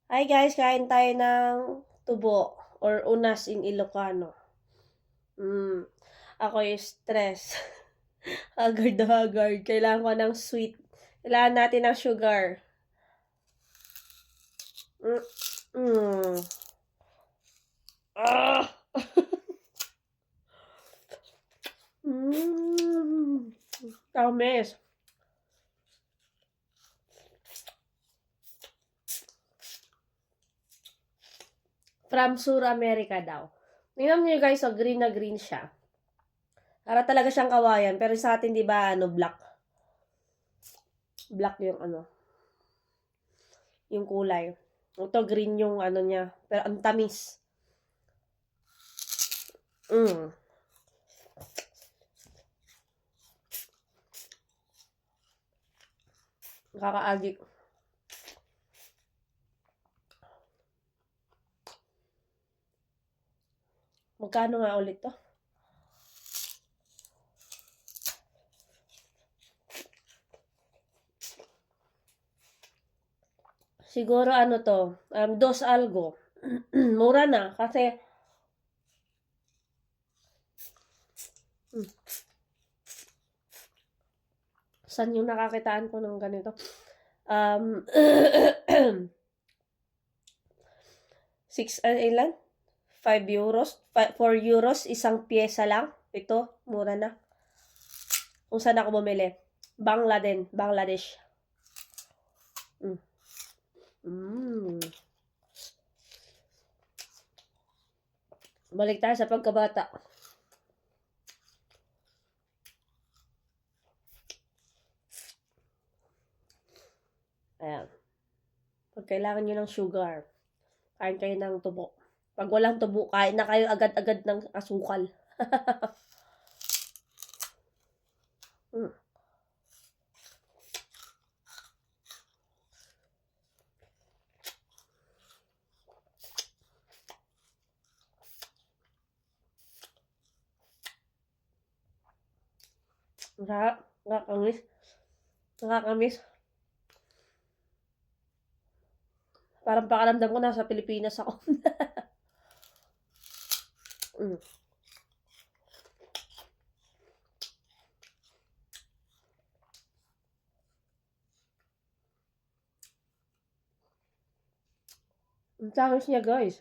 Hi guys, kain tayo ng tubo or unas in Ilocano. Ako yung stress. Haggard na haggard. Kailangan ko ng sweet. Kailangan natin ng sugar. Mm. Mm. Ah! Tamis. From Sur America daw. Tingnan niyo guys, so green na green siya. Para talaga siyang kawayan. Pero sa atin, di ba, black. Black yung yung kulay. Ito, green yung niya. Pero ang tamis. Mm. Nakaka-addict. Magkano nga ulit to? Siguro to, dos algo. Mura na kasi saan yung nakakitaan ko ng ganito? 6 ilan? 5 euros? 4 euros, isang pyesa lang. Ito, mura na. Kung saan ako bumili? Bangladesh. Balik tayo sa pagkabata. Ayan. Pag kailangan nyo ng sugar, kain kayo ng tubo. Pag walang tubo, kain na kayo agad-agad ng asukal. Nakakamis. Nakakamis. Parang pakaramdam ko nasa Pilipinas ako. Ang tamis niya, guys.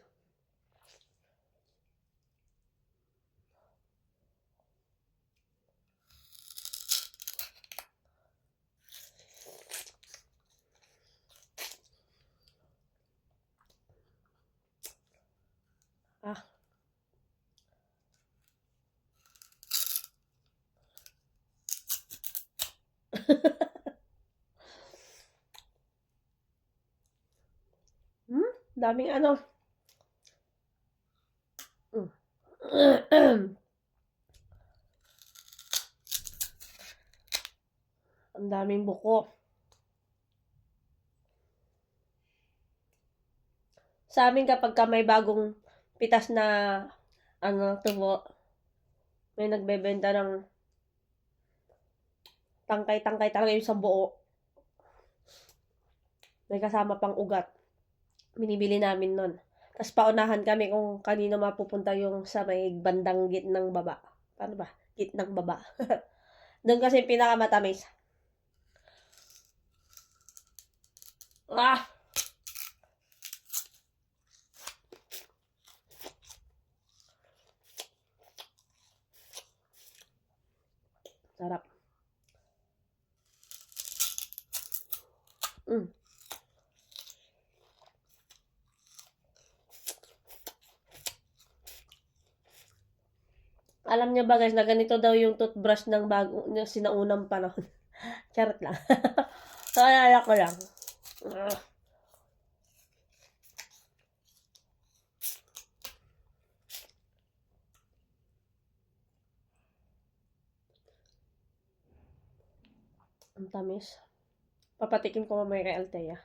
Daming ang daming buko. Sa amin kapag may bagong pitas na tubo, may nagbebenta ng tangkay-tangkay talaga yung sa buo. May kasama pang ugat. Binibili namin nun. Tapos paunahan kami kung kanino mapupunta yung sa may bandang gitnang baba. Paano ba? Gitnang baba. Doon kasi pinakamatamis. Sarap. Alam niyo ba guys, na ganito daw yung toothbrush ng sinaunang panahon. Charot lang. Naalala ko lang. Ang tamis. Papatikim ko mamaya kay Althea.